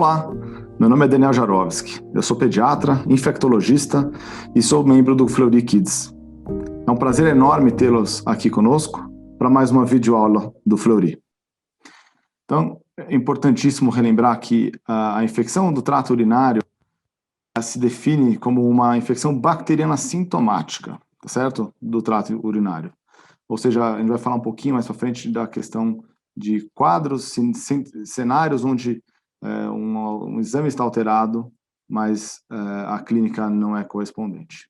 Olá, meu nome é Daniel Jarovski, eu sou pediatra, infectologista e sou membro do Fleury Kids. É um prazer enorme tê-los aqui conosco para mais uma videoaula do Fleury. Então, é importantíssimo relembrar que a infecção do trato urinário se define como uma infecção bacteriana sintomática, tá certo? Do trato urinário. Ou seja, a gente vai falar um pouquinho mais para frente da questão de quadros, cenários onde um exame está alterado, mas a clínica não é correspondente.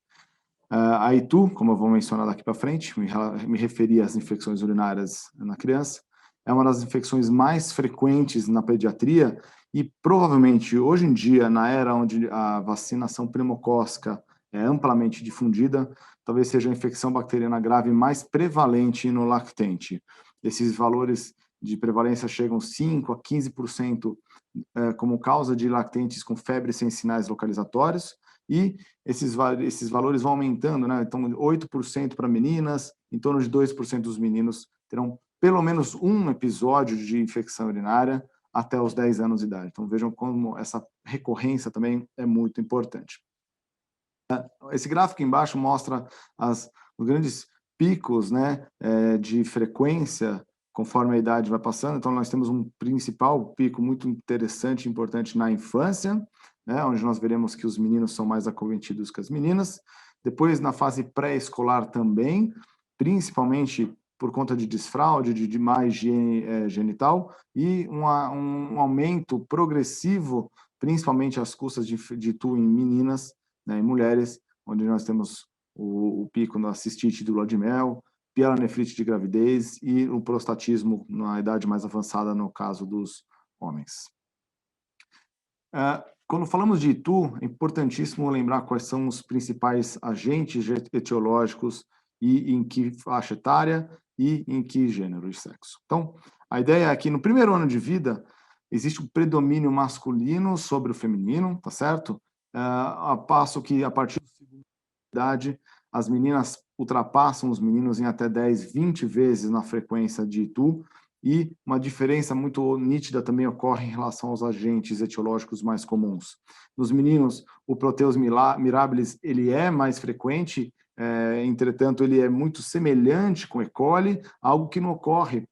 A ITU, como eu vou mencionar daqui para frente, me referi às infecções urinárias na criança, é uma das infecções mais frequentes na pediatria e provavelmente hoje em dia, na era onde a vacinação pneumocócica é amplamente difundida, talvez seja a infecção bacteriana grave mais prevalente no lactente. Esses valores de prevalência chegam 5 a 15% como causa de lactentes com febre sem sinais localizatórios, e esses valores vão aumentando, né? Então, 8% para meninas, em torno de 2% dos meninos terão pelo menos um episódio de infecção urinária até os 10 anos de idade. Então, vejam como essa recorrência também é muito importante. Esse gráfico embaixo mostra os grandes picos, né, de frequência conforme a idade vai passando. Então, nós temos um principal pico muito interessante e importante na infância, né, onde nós veremos que os meninos são mais acometidos que as meninas. Depois, na fase pré-escolar também, principalmente por conta de desfraude, de má higiene genital, e um aumento progressivo, principalmente às custas de TU em meninas, né, em mulheres, onde nós temos o pico na cistite do lua de mel, pielonefrite de gravidez e o prostatismo na idade mais avançada, no caso dos homens. Quando falamos de ITU, é importantíssimo lembrar quais são os principais agentes etiológicos e em que faixa etária e em que gênero e sexo. Então, a ideia é que no primeiro ano de vida existe um predomínio masculino sobre o feminino, tá certo? A passo que a partir da segunda idade as meninas ultrapassam os meninos em até 10, 20 vezes na frequência de ITU, e uma diferença muito nítida também ocorre em relação aos agentes etiológicos mais comuns. Nos meninos, o Proteus mirabilis ele é mais frequente, entretanto, ele é muito semelhante com E. coli, algo que não ocorre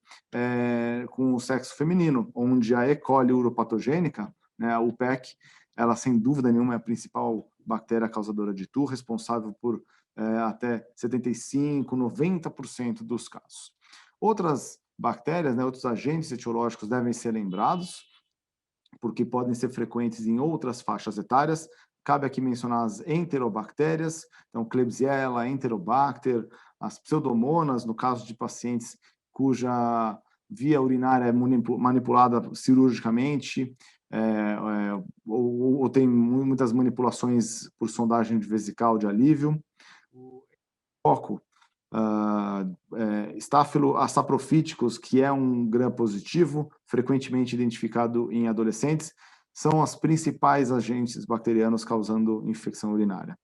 com o sexo feminino, onde a E. coli uropatogênica, né, a UPEC, ela sem dúvida nenhuma é a principal bactéria causadora de ITU, responsável por até 75%, 90% dos casos. Outras bactérias, né, outros agentes etiológicos devem ser lembrados, porque podem ser frequentes em outras faixas etárias. Cabe aqui mencionar as enterobactérias, então Klebsiella, Enterobacter, as pseudomonas, no caso de pacientes cuja via urinária é manipulada cirurgicamente, ou tem muitas manipulações por sondagem vesical de alívio. O foco Staphylo saprophyticus, que é um gram positivo, frequentemente identificado em adolescentes, são os principais agentes bacterianos causando infecção urinária.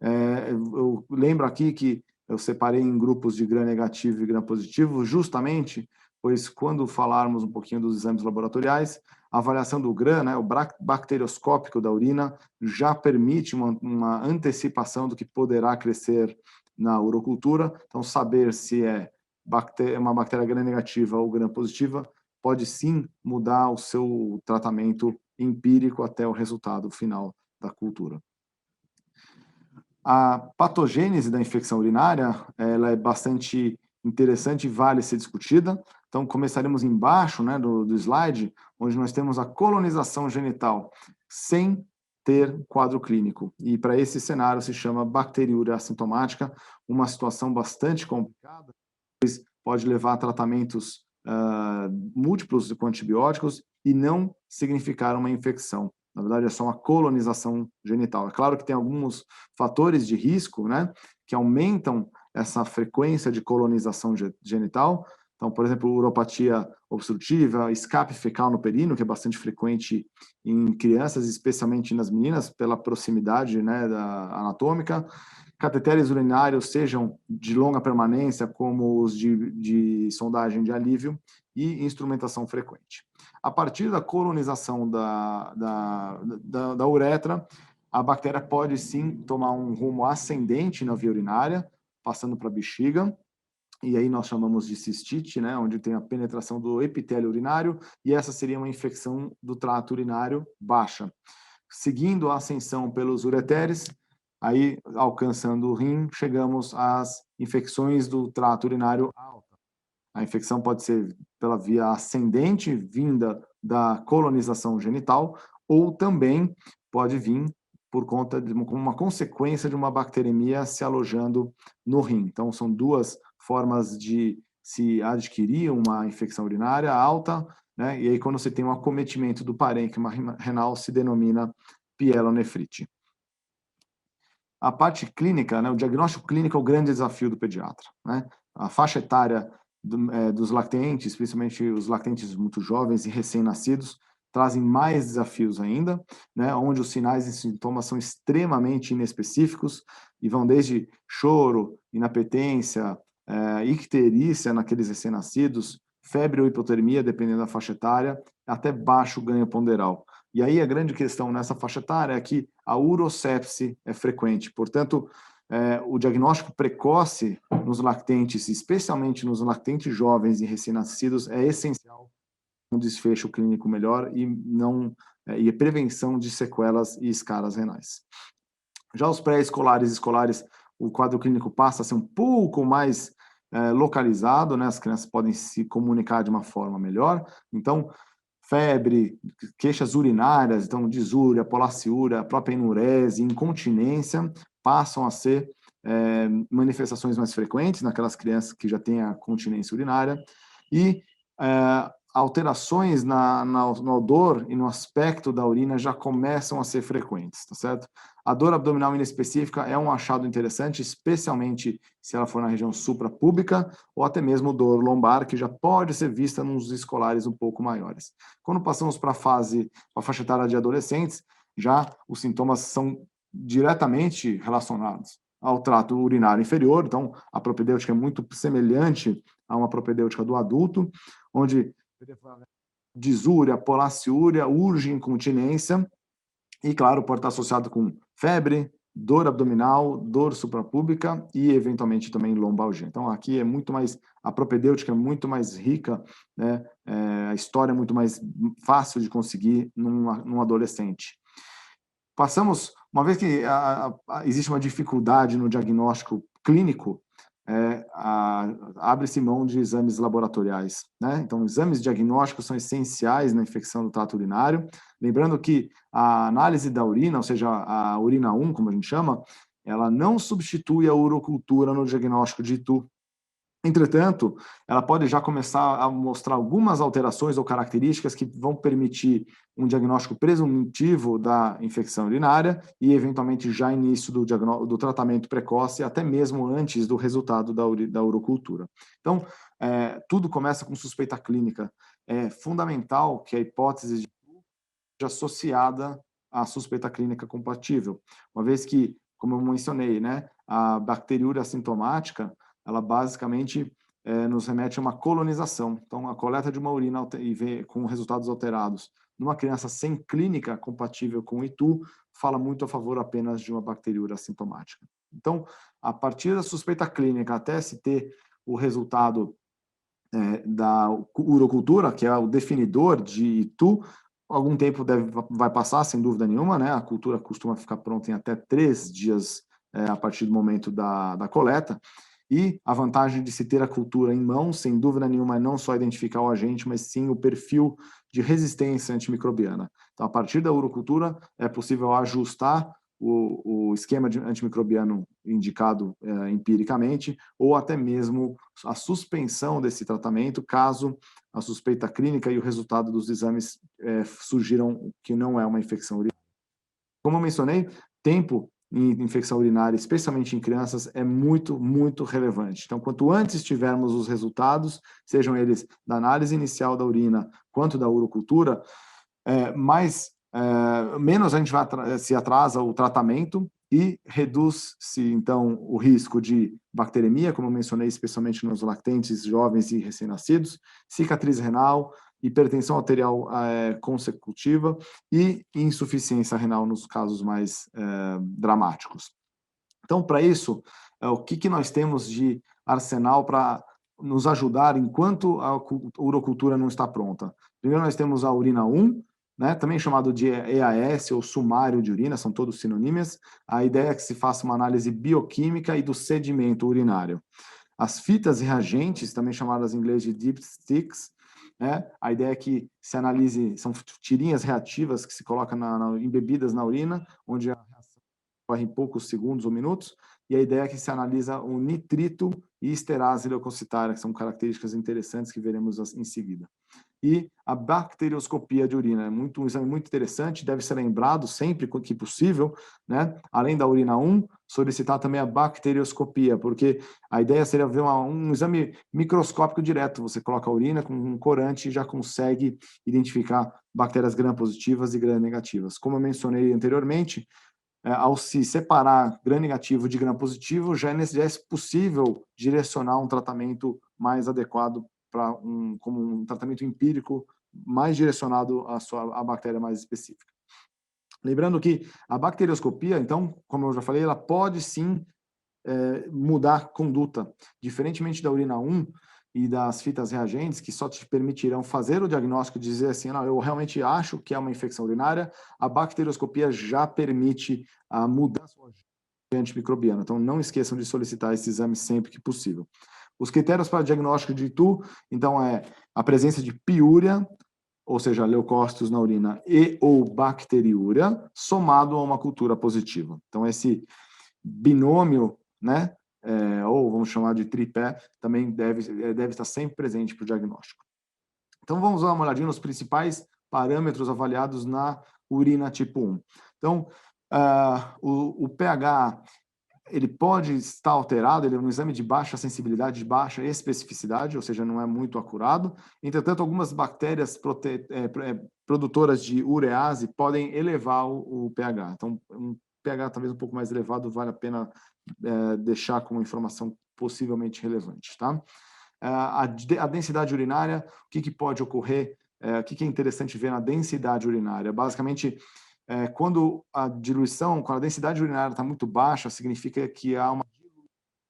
Eu lembro aqui que eu separei em grupos de gram negativo e gram positivo, justamente pois quando falarmos um pouquinho dos exames laboratoriais, a avaliação do gram, né, o bacterioscópico da urina, já permite uma antecipação do que poderá crescer na urocultura. Então, saber se é uma bactéria gram-negativa ou gram-positiva pode sim mudar o seu tratamento empírico até o resultado final da cultura. A patogênese da infecção urinária, ela é bastante interessante e vale ser discutida. Então, começaremos embaixo, né, do slide, onde nós temos a colonização genital, sem ter quadro clínico. E para esse cenário se chama bacteriúria assintomática, uma situação bastante complicada, pois pode levar a tratamentos múltiplos com antibióticos e não significar uma infecção. Na verdade, é só uma colonização genital. É claro que tem alguns fatores de risco, né, que aumentam essa frequência de colonização genital, Então, por exemplo, uropatia obstrutiva, escape fecal no períneo, que é bastante frequente em crianças, especialmente nas meninas, pela proximidade, né, anatômica. Cateteres urinários, sejam de longa permanência, como os de sondagem de alívio, e instrumentação frequente. A partir da colonização da uretra, a bactéria pode sim tomar um rumo ascendente na via urinária, passando para a bexiga, e aí nós chamamos de cistite, né, onde tem a penetração do epitélio urinário, e essa seria uma infecção do trato urinário baixa. Seguindo a ascensão pelos ureteres, aí alcançando o rim, chegamos às infecções do trato urinário alta. A infecção pode ser pela via ascendente, vinda da colonização genital, ou também pode vir por conta de uma consequência de uma bacteremia se alojando no rim. Então, são duas formas de se adquirir uma infecção urinária alta, né? E aí, quando você tem um acometimento do parênquima renal, se denomina pielonefrite. A parte clínica, né, o diagnóstico clínico é o grande desafio do pediatra, né? A faixa etária dos lactentes, principalmente os lactentes muito jovens e recém-nascidos, trazem mais desafios ainda, né, onde os sinais e sintomas são extremamente inespecíficos e vão desde choro, inapetência, icterícia naqueles recém-nascidos, febre ou hipotermia, dependendo da faixa etária, até baixo ganho ponderal. E aí a grande questão nessa faixa etária é que a urosepse é frequente, portanto, o diagnóstico precoce nos lactentes, especialmente nos lactentes jovens e recém-nascidos, é essencial para um desfecho clínico melhor e a prevenção de sequelas e escaras renais. Já os pré-escolares e escolares, o quadro clínico passa a ser um pouco mais localizado, né? As crianças podem se comunicar de uma forma melhor, então febre, queixas urinárias, então disúria, polaciúria, própria enurese, incontinência, passam a ser manifestações mais frequentes naquelas crianças que já têm a continência urinária, e alterações no odor e no aspecto da urina já começam a ser frequentes, tá certo? A dor abdominal inespecífica é um achado interessante, especialmente se ela for na região suprapúbica, ou até mesmo dor lombar, que já pode ser vista nos escolares um pouco maiores. Quando passamos para a faixa etária de adolescentes, já os sintomas são diretamente relacionados ao trato urinário inferior, então a propedêutica é muito semelhante a uma propedêutica do adulto, onde disúria, polaciúria, urge incontinência, e claro, pode estar associado com febre, dor abdominal, dor suprapúbica e eventualmente também lombalgia. Então aqui é muito mais, a propedêutica é muito mais rica, né? A história é muito mais fácil de conseguir num adolescente. Passamos, uma vez que existe uma dificuldade no diagnóstico clínico, abre-se mão de exames laboratoriais, né? Então, exames diagnósticos são essenciais na infecção do trato urinário. Lembrando que a análise da urina, ou seja, a urina 1, como a gente chama, ela não substitui a urocultura no diagnóstico de ITU. Entretanto, ela pode já começar a mostrar algumas alterações ou características que vão permitir um diagnóstico presuntivo da infecção urinária e, eventualmente, já início do tratamento precoce, até mesmo antes do resultado da urocultura. Então, tudo começa com suspeita clínica. É fundamental que a hipótese seja associada à suspeita clínica compatível, uma vez que, como eu mencionei, né, a bacteriúria assintomática, ela basicamente nos remete a uma colonização. Então, a coleta de uma urina com resultados alterados numa criança sem clínica compatível com o ITU fala muito a favor apenas de uma bacteriúria assintomática. Então, a partir da suspeita clínica até se ter o resultado da urocultura, que é o definidor de ITU, algum tempo vai passar, sem dúvida nenhuma, né? A cultura costuma ficar pronta em até 3 dias a partir do momento da coleta. E a vantagem de se ter a cultura em mãos, sem dúvida nenhuma, é não só identificar o agente, mas sim o perfil de resistência antimicrobiana. Então, a partir da urocultura, é possível ajustar o esquema antimicrobiano indicado empiricamente, ou até mesmo a suspensão desse tratamento, caso a suspeita clínica e o resultado dos exames surgiram que não é uma infecção urinária. Como eu mencionei, tempo em infecção urinária, especialmente em crianças, é muito, muito relevante. Então, quanto antes tivermos os resultados, sejam eles da análise inicial da urina, quanto da urocultura, menos a gente se atrasa o tratamento e reduz-se, então, o risco de bacteremia, como eu mencionei, especialmente nos lactentes, jovens e recém-nascidos, cicatriz renal, hipertensão arterial consecutiva e insuficiência renal nos casos mais dramáticos. Então, para isso, o que nós temos de arsenal para nos ajudar enquanto a urocultura não está pronta? Primeiro, nós temos a urina 1, né, também chamado de EAS, ou sumário de urina, são todos sinônimos. A ideia é que se faça uma análise bioquímica e do sedimento urinário. As fitas reagentes, também chamadas em inglês de dipsticks, né, a ideia é que se analise, são tirinhas reativas que se colocam embebidas na urina, onde a reação ocorre em poucos segundos ou minutos, e a ideia é que se analisa o nitrito e esterase leucocitária, que são características interessantes que veremos em seguida. E a bacterioscopia de urina é um exame muito interessante, deve ser lembrado sempre que possível, né? Além da urina 1, solicitar também a bacterioscopia, porque a ideia seria ver um exame microscópico direto. Você coloca a urina com um corante e já consegue identificar bactérias gram-positivas e gram-negativas. Como eu mencionei anteriormente, ao se separar gram-negativo de gram-positivo, já é possível direcionar um tratamento mais adequado como um tratamento empírico mais direcionado à bactéria mais específica. Lembrando que a bacterioscopia, então, como eu já falei, ela pode sim mudar a conduta. Diferentemente da urina 1 e das fitas reagentes, que só te permitirão fazer o diagnóstico e dizer assim, não, eu realmente acho que é uma infecção urinária, a bacterioscopia já permite a mudança antimicrobiana. Então, não esqueçam de solicitar esse exame sempre que possível. Os critérios para diagnóstico de ITU, então, é a presença de piúria, ou seja, leucócitos na urina e ou bacteriúria, somado a uma cultura positiva. Então, esse binômio, né, ou vamos chamar de tripé, também deve estar sempre presente para o diagnóstico. Então, vamos dar uma olhadinha nos principais parâmetros avaliados na urina tipo 1. Então, o pH, ele pode estar alterado, ele é um exame de baixa sensibilidade, de baixa especificidade, ou seja, não é muito acurado. Entretanto, algumas bactérias produtoras de urease podem elevar o pH. Então, um pH talvez um pouco mais elevado vale a pena deixar como informação possivelmente relevante, tá? A densidade urinária, o que pode ocorrer, o que é interessante ver na densidade urinária? Basicamente, quando a densidade urinária está muito baixa, significa que há uma diluição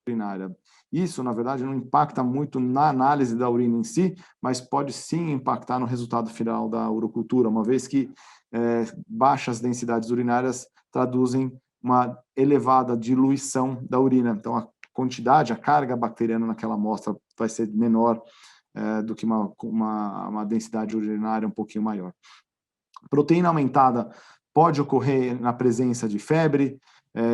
urinária. Isso, na verdade, não impacta muito na análise da urina em si, mas pode sim impactar no resultado final da urocultura, uma vez que baixas densidades urinárias traduzem uma elevada diluição da urina. Então, a quantidade, a carga bacteriana naquela amostra vai ser menor do que uma densidade urinária um pouquinho maior. Proteína aumentada pode ocorrer na presença de febre,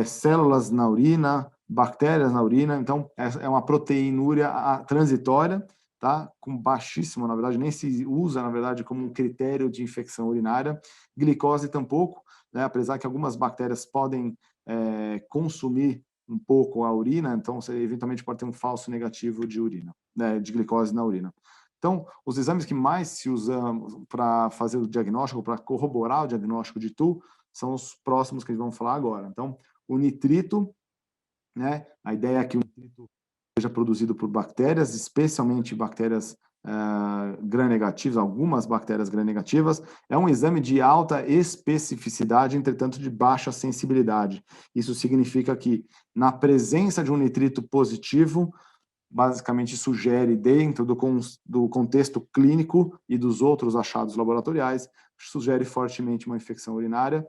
células na urina, bactérias na urina. Então, é uma proteinúria transitória, tá? Com baixíssimo, na verdade, nem se usa, na verdade, como um critério de infecção urinária. Glicose tampouco, né? Apesar que algumas bactérias podem consumir um pouco a urina, então você eventualmente pode ter um falso negativo de urina, né, de glicose na urina. Então, os exames que mais se usam para fazer o diagnóstico, para corroborar o diagnóstico de TU, são os próximos que a gente vai falar agora. Então, o nitrito, né? A ideia é que o nitrito seja produzido por bactérias, especialmente bactérias gram-negativas, algumas bactérias gram-negativas. É um exame de alta especificidade, entretanto de baixa sensibilidade. Isso significa que, na presença de um nitrito positivo, basicamente sugere, dentro do contexto clínico e dos outros achados laboratoriais, sugere fortemente uma infecção urinária,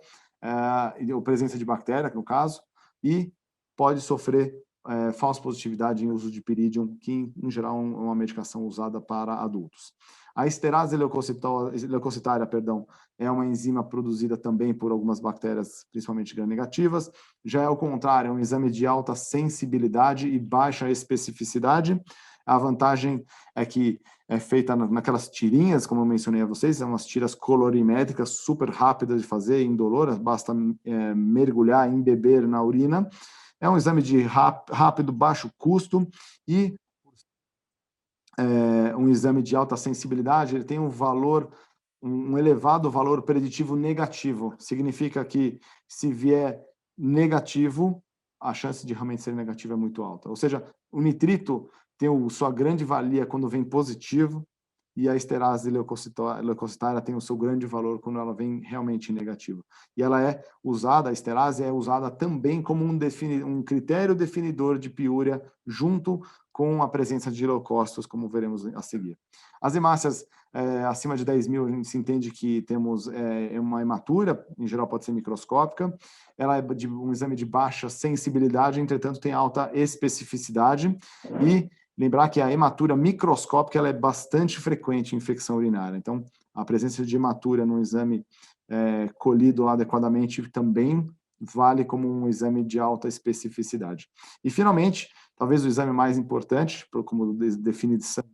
ou presença de bactéria, no caso, e pode sofrer falsa positividade em uso de Pyridium, que, em geral, é uma medicação usada para adultos. A esterase leucocitária, é uma enzima produzida também por algumas bactérias, principalmente gram-negativas. Já é o contrário, é um exame de alta sensibilidade e baixa especificidade. A vantagem é que é feita naquelas tirinhas, como eu mencionei a vocês, são umas tiras colorimétricas super rápidas de fazer, indoloras, basta mergulhar, embeber na urina. É um exame de rápido, baixo custo e um exame de alta sensibilidade. Ele tem um elevado valor preditivo negativo. Significa que se vier negativo, a chance de realmente ser negativo é muito alta. Ou seja, o nitrito tem sua grande valia quando vem positivo, e a esterase leucocitária tem o seu grande valor quando ela vem realmente negativa. E ela é usada, a esterase é usada também como um critério definidor de piúria, junto com a presença de leucócitos, como veremos a seguir. As hemácias acima de 10 mil, a gente se entende que temos uma hematura, em geral pode ser microscópica, ela é um exame de baixa sensibilidade, entretanto tem alta especificidade, e lembrar que a hematura microscópica ela é bastante frequente em infecção urinária. Então, a presença de hematura no exame colhido adequadamente também vale como um exame de alta especificidade. E, finalmente, talvez o exame mais importante, como definição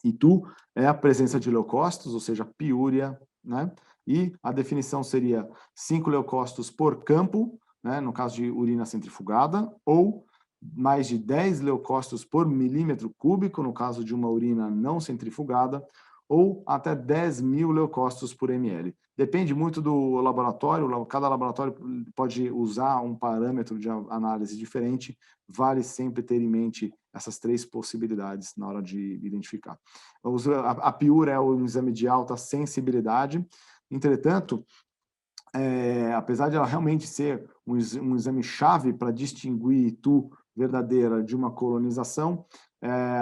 de ITU, é a presença de leucócitos, ou seja, piúria, né? E a definição seria 5 leucócitos por campo, né, no caso de urina centrifugada, ou mais de 10 leucócitos por milímetro cúbico, no caso de uma urina não centrifugada, ou até 10 mil leucócitos por ml. Depende muito do laboratório, cada laboratório pode usar um parâmetro de análise diferente, vale sempre ter em mente essas 3 possibilidades na hora de identificar. A piúria é um exame de alta sensibilidade, entretanto, apesar de ela realmente ser um exame-chave para distinguir ITU verdadeira de uma colonização,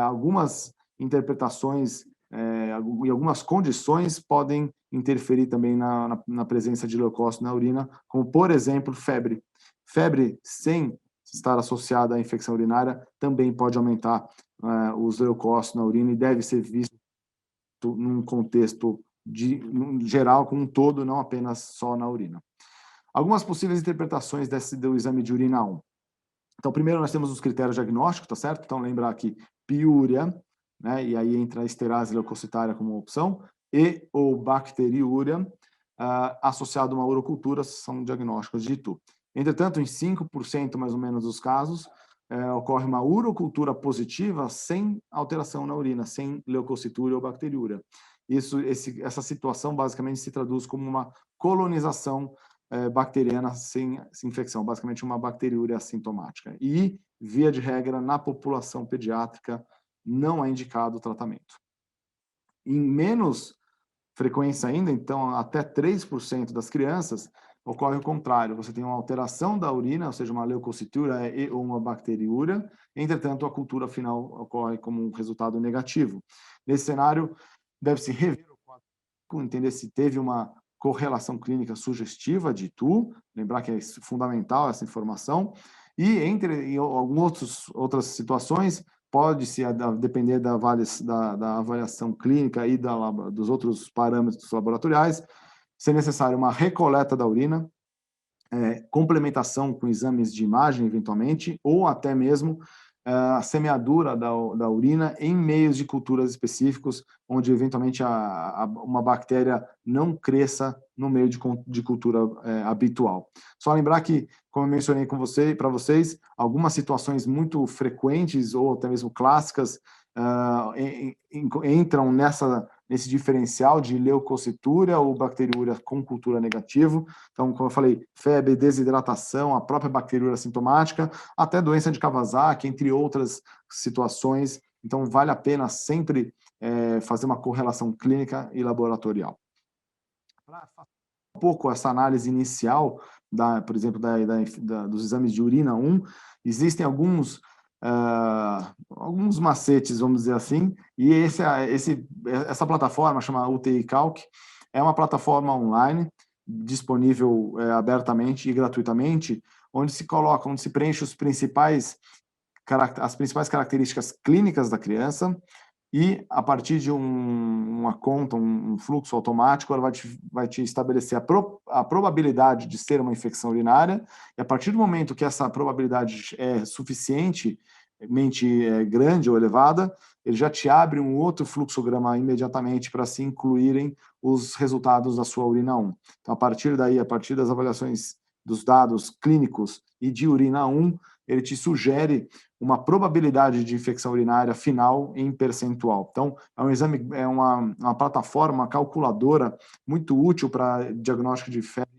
algumas interpretações e algumas condições podem interferir também na presença de leucócitos na urina, como, por exemplo, febre. Febre sem estar associada à infecção urinária também pode aumentar os leucócitos na urina e deve ser visto num contexto geral, como um todo, não apenas só na urina. Algumas possíveis interpretações do exame de urina 1. Então, primeiro nós temos os critérios diagnósticos, tá certo? Então, lembrar que piúria, né, e aí entra a esterase leucocitária como opção, e ou bacteriúria, associado a uma urocultura, são diagnósticos de ITU. Entretanto, em 5% mais ou menos dos casos, ocorre uma urocultura positiva sem alteração na urina, sem leucocitúria ou bacteriúria. Essa situação basicamente se traduz como uma colonização bacteriana sem infecção, basicamente uma bacteriúria assintomática. E, via de regra, na população pediátrica, não é indicado o tratamento. Em menos frequência ainda, então até 3% das crianças, ocorre o contrário. Você tem uma alteração da urina, ou seja, uma leucocitúria ou uma bacteriúria, entretanto, a cultura final ocorre como um resultado negativo. Nesse cenário, deve-se rever o quadro, entender se teve uma correlação clínica sugestiva de ITU, lembrar que é fundamental essa informação, e em algumas outras situações, pode-se depender da avaliação clínica e dos outros parâmetros laboratoriais, ser necessário uma recoleta da urina, complementação com exames de imagem, eventualmente, ou até mesmo a semeadura da urina em meios de culturas específicos, onde eventualmente uma bactéria não cresça no meio de cultura habitual. Só lembrar que, como eu mencionei para vocês, algumas situações muito frequentes ou até mesmo clássicas entram nesse diferencial de leucocitúria ou bacteriúria com cultura negativo. Então, como eu falei, febre, desidratação, a própria bacteriúria sintomática, até doença de Kawasaki, entre outras situações. Então, vale a pena sempre fazer uma correlação clínica e laboratorial. Para fazer um pouco essa análise inicial, por exemplo, dos exames de urina 1, existem alguns macetes, vamos dizer assim, e essa plataforma, chama UTI Calc, é uma plataforma online, disponível abertamente e gratuitamente, onde se preenche as principais características clínicas da criança, e a partir de uma conta, um fluxo automático, ela vai te estabelecer a probabilidade de ser uma infecção urinária, e a partir do momento que essa probabilidade é suficiente, grande ou elevada, ele já te abre um outro fluxograma imediatamente para se incluírem os resultados da sua urina 1. Então, a partir daí, a partir das avaliações dos dados clínicos e de urina 1, ele te sugere uma probabilidade de infecção urinária final em percentual. Então, é um exame, é uma plataforma, uma calculadora muito útil para diagnóstico de febre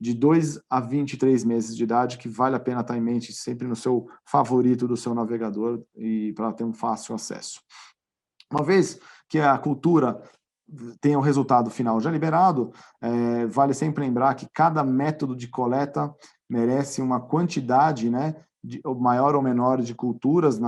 de 2 a 23 meses de idade, que vale a pena estar em mente sempre no seu favorito do seu navegador e para ter um fácil acesso. Uma vez que a cultura tenha o resultado final já liberado, vale sempre lembrar que cada método de coleta merece uma quantidade, né, maior ou menor de culturas,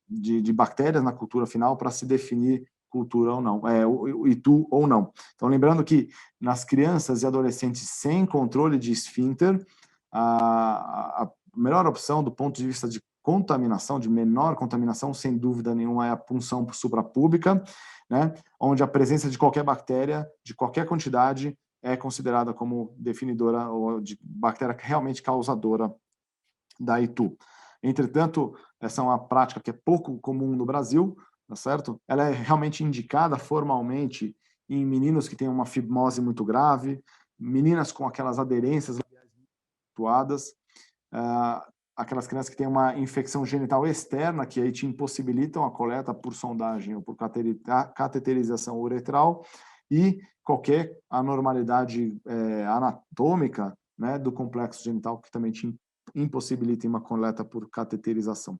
de bactérias na cultura final para se definir cultura ou não, o ITU ou não. Então, lembrando que nas crianças e adolescentes sem controle de esfíncter, a melhor opção do ponto de vista de contaminação, de menor contaminação, sem dúvida nenhuma, é a punção suprapúbica, né, onde a presença de qualquer bactéria, de qualquer quantidade, é considerada como definidora ou de bactéria realmente causadora da ITU. Entretanto, essa é uma prática que é pouco comum no Brasil, tá certo? Ela é realmente indicada formalmente em meninos que têm uma fimose muito grave, meninas com aquelas aderências atuadas, aquelas crianças que têm uma infecção genital externa, que aí te impossibilitam a coleta por sondagem ou por cateterização uretral, e qualquer anormalidade anatômica, né, do complexo genital, que também te impossibilita uma coleta por cateterização.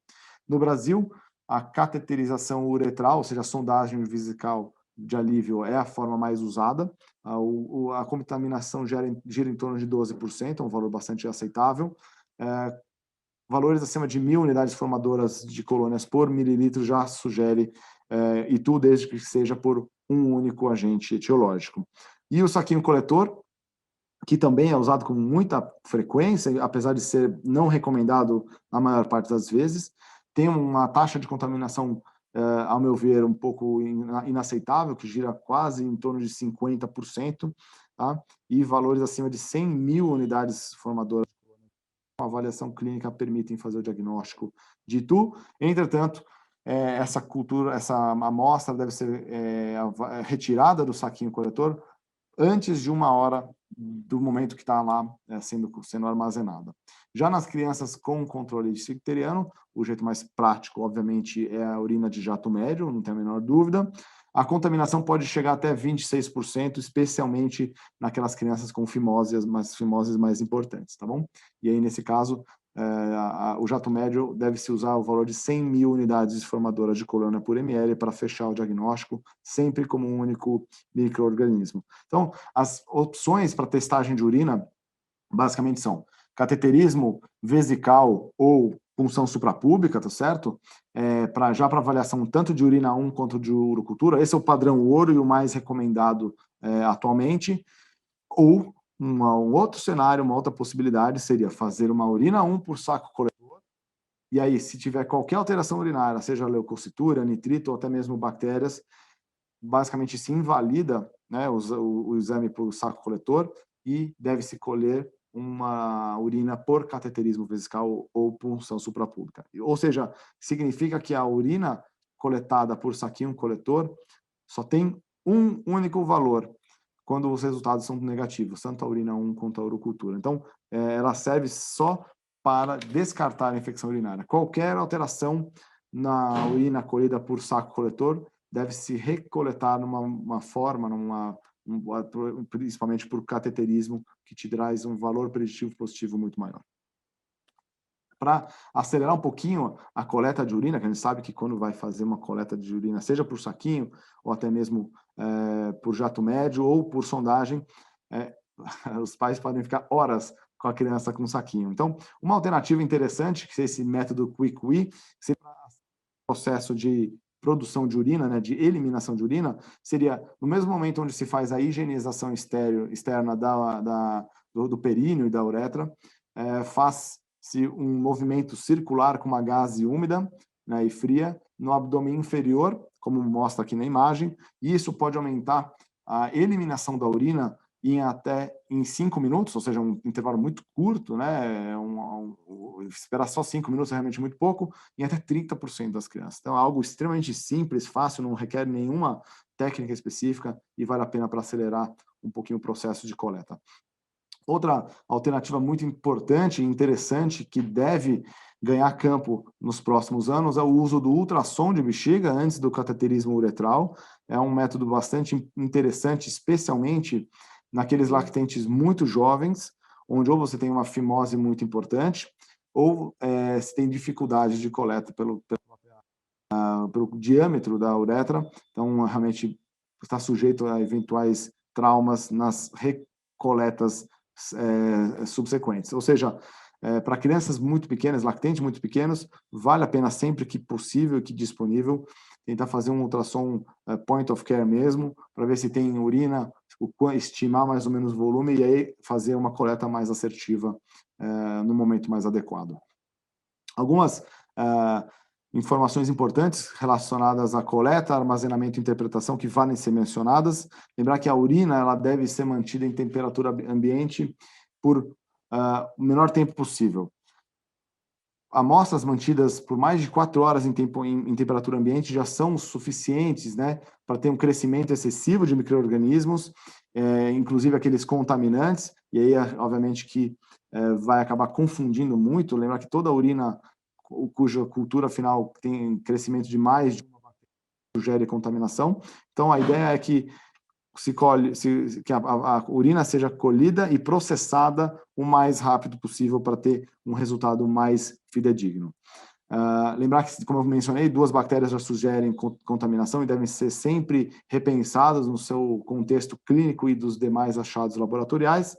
No Brasil, a cateterização uretral, ou seja, a sondagem vesical de alívio, é a forma mais usada. A contaminação gira em torno de 12%, um valor bastante aceitável. Valores acima de 1.000 unidades formadoras de colônias por mililitro já sugere ITU, desde que seja por um único agente etiológico. E o saquinho coletor, que também é usado com muita frequência, apesar de ser não recomendado na maior parte das vezes, tem uma taxa de contaminação, ao meu ver, um pouco inaceitável, que gira quase em torno de 50%, tá? E valores acima de 100.000 unidades formadoras com avaliação clínica permitem fazer o diagnóstico de ITU. Entretanto, essa amostra deve ser retirada do saquinho coletor antes de 1 hora do momento que está lá sendo armazenada. Já nas crianças com controle esfincteriano, o jeito mais prático, obviamente, é a urina de jato médio, não tem a menor dúvida. A contaminação pode chegar até 26%, especialmente naquelas crianças com fimoses mais importantes, tá bom? E aí, nesse caso, o jato médio deve-se usar o valor de 100.000 unidades formadoras de colônia por ml para fechar o diagnóstico, sempre como um único micro-organismo. Então, as opções para testagem de urina, basicamente são cateterismo vesical ou punção suprapúbica, tá certo? Já para avaliação tanto de urina 1 quanto de urocultura. Esse é o padrão ouro e o mais recomendado atualmente. Ou um outro cenário, uma outra possibilidade seria fazer uma urina 1 por saco coletor, e aí, se tiver qualquer alteração urinária, seja leucocitura, nitrito ou até mesmo bactérias, basicamente se invalida, né, o exame por saco coletor e deve-se colher uma urina por cateterismo vesical ou punção suprapúbica. Ou seja, significa que a urina coletada por saquinho coletor só tem um único valor quando os resultados são negativos, tanto a urina 1 quanto a urocultura. Então, ela serve só para descartar a infecção urinária. Qualquer alteração na urina colhida por saco coletor deve se recoletar numa forma, principalmente por cateterismo, que te traz um valor preditivo positivo muito maior. Para acelerar um pouquinho a coleta de urina, que a gente sabe que quando vai fazer uma coleta de urina, seja por saquinho, ou até mesmo por jato médio, ou por sondagem, os pais podem ficar horas com a criança com saquinho. Então, uma alternativa interessante, que é esse método Quick Wee, processo de produção de urina, né, de eliminação de urina, seria no mesmo momento onde se faz a higienização externa do períneo e da uretra, faz-se um movimento circular com uma gaze úmida, né, e fria no abdômen inferior, como mostra aqui na imagem, e isso pode aumentar a eliminação da urina em 5 minutos, ou seja, um intervalo muito curto, né? Esperar só 5 minutos é realmente muito pouco, em até 30% das crianças. Então, é algo extremamente simples, fácil, não requer nenhuma técnica específica e vale a pena para acelerar um pouquinho o processo de coleta. Outra alternativa muito importante e interessante que deve ganhar campo nos próximos anos é o uso do ultrassom de bexiga antes do cateterismo uretral. É um método bastante interessante, especialmente naqueles lactentes muito jovens, onde ou você tem uma fimose muito importante, ou se tem dificuldade de coleta pelo diâmetro da uretra. Então, realmente está sujeito a eventuais traumas nas recoletas subsequentes. Ou seja, para crianças muito pequenas, lactentes muito pequenos, vale a pena sempre que possível e que disponível tentar fazer um ultrassom point of care mesmo, para ver se tem urina, estimar mais ou menos o volume e aí fazer uma coleta mais assertiva no momento mais adequado. Algumas informações importantes relacionadas à coleta, armazenamento e interpretação que valem ser mencionadas. Lembrar que a urina ela deve ser mantida em temperatura ambiente por o menor tempo possível. Amostras mantidas por mais de 4 horas em temperatura ambiente já são suficientes, né, para ter um crescimento excessivo de micro-organismos, inclusive aqueles contaminantes, e aí, obviamente, que vai acabar confundindo muito. Lembrar que toda urina cuja cultura final tem crescimento de mais de uma bactéria sugere contaminação. Então, a ideia é que a urina seja colhida e processada o mais rápido possível para ter um resultado mais fidedigno. Lembrar que, como eu mencionei, 2 bactérias já sugerem contaminação e devem ser sempre repensadas no seu contexto clínico e dos demais achados laboratoriais.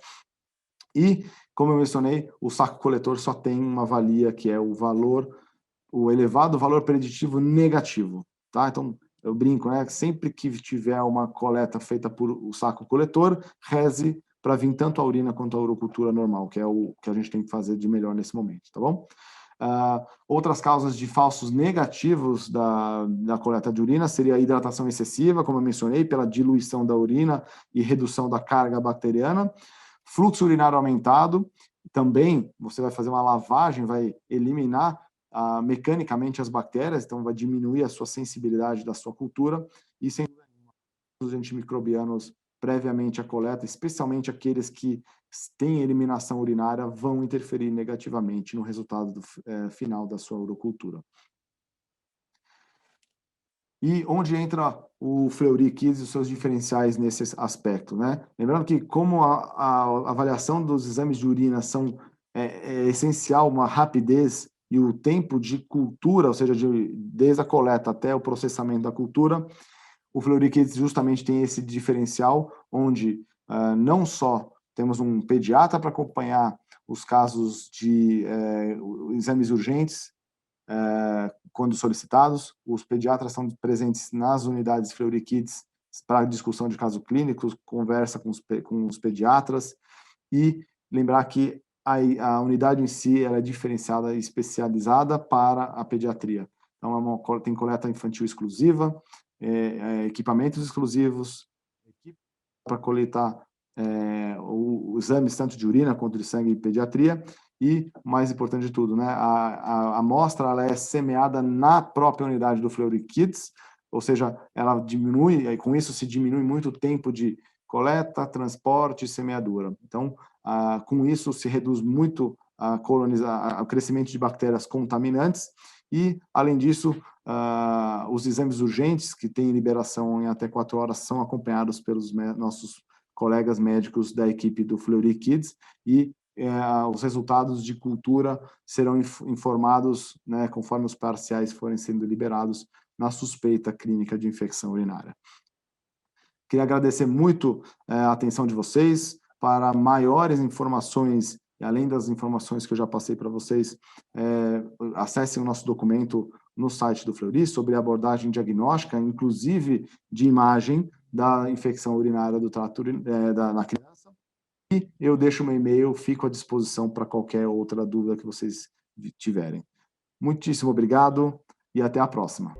E, como eu mencionei, o saco coletor só tem uma valia, que é o elevado valor preditivo negativo, tá? Então, eu brinco, né? Sempre que tiver uma coleta feita por o saco coletor, reze para vir tanto a urina quanto a urocultura normal, que é o que a gente tem que fazer de melhor nesse momento, tá bom? Outras causas de falsos negativos da coleta de urina seria a hidratação excessiva, como eu mencionei, pela diluição da urina e redução da carga bacteriana. Fluxo urinário aumentado, também você vai fazer uma lavagem, vai eliminar mecanicamente as bactérias, então vai diminuir a sua sensibilidade da sua cultura, e sem os antimicrobianos previamente à coleta, especialmente aqueles que têm eliminação urinária, vão interferir negativamente no resultado final da sua urocultura. E onde entra o Fleury Kids e os seus diferenciais nesse aspecto, né? Lembrando que como a avaliação dos exames de urina é essencial, uma rapidez e o tempo de cultura, ou seja, desde a coleta até o processamento da cultura, o Fleury Kids justamente tem esse diferencial, onde não só temos um pediatra para acompanhar os casos de exames urgentes, quando solicitados, os pediatras são presentes nas unidades Fleury Kids para discussão de casos clínicos, conversa com os pediatras, e lembrar que a unidade em si ela é diferenciada e especializada para a pediatria. Então, tem coleta infantil exclusiva, equipamentos exclusivos, para coletar os exames tanto de urina quanto de sangue e pediatria, e, mais importante de tudo, né, a amostra ela é semeada na própria unidade do Fleury Kids, ou seja, ela diminui, e com isso se diminui muito o tempo de coleta, transporte e semeadura. Então, com isso se reduz muito o crescimento de bactérias contaminantes e, além disso, os exames urgentes, que têm liberação em até 4 horas, são acompanhados pelos nossos colegas médicos da equipe do Fleury Kids e os resultados de cultura serão informados, né, conforme os parciais forem sendo liberados na suspeita clínica de infecção urinária. Queria agradecer muito a atenção de vocês. Para maiores informações, e além das informações que eu já passei para vocês, acessem o nosso documento no site do Fleury sobre abordagem diagnóstica, inclusive de imagem da infecção urinária do trato na criança. E eu deixo meu e-mail, fico à disposição para qualquer outra dúvida que vocês tiverem. Muitíssimo obrigado e até a próxima.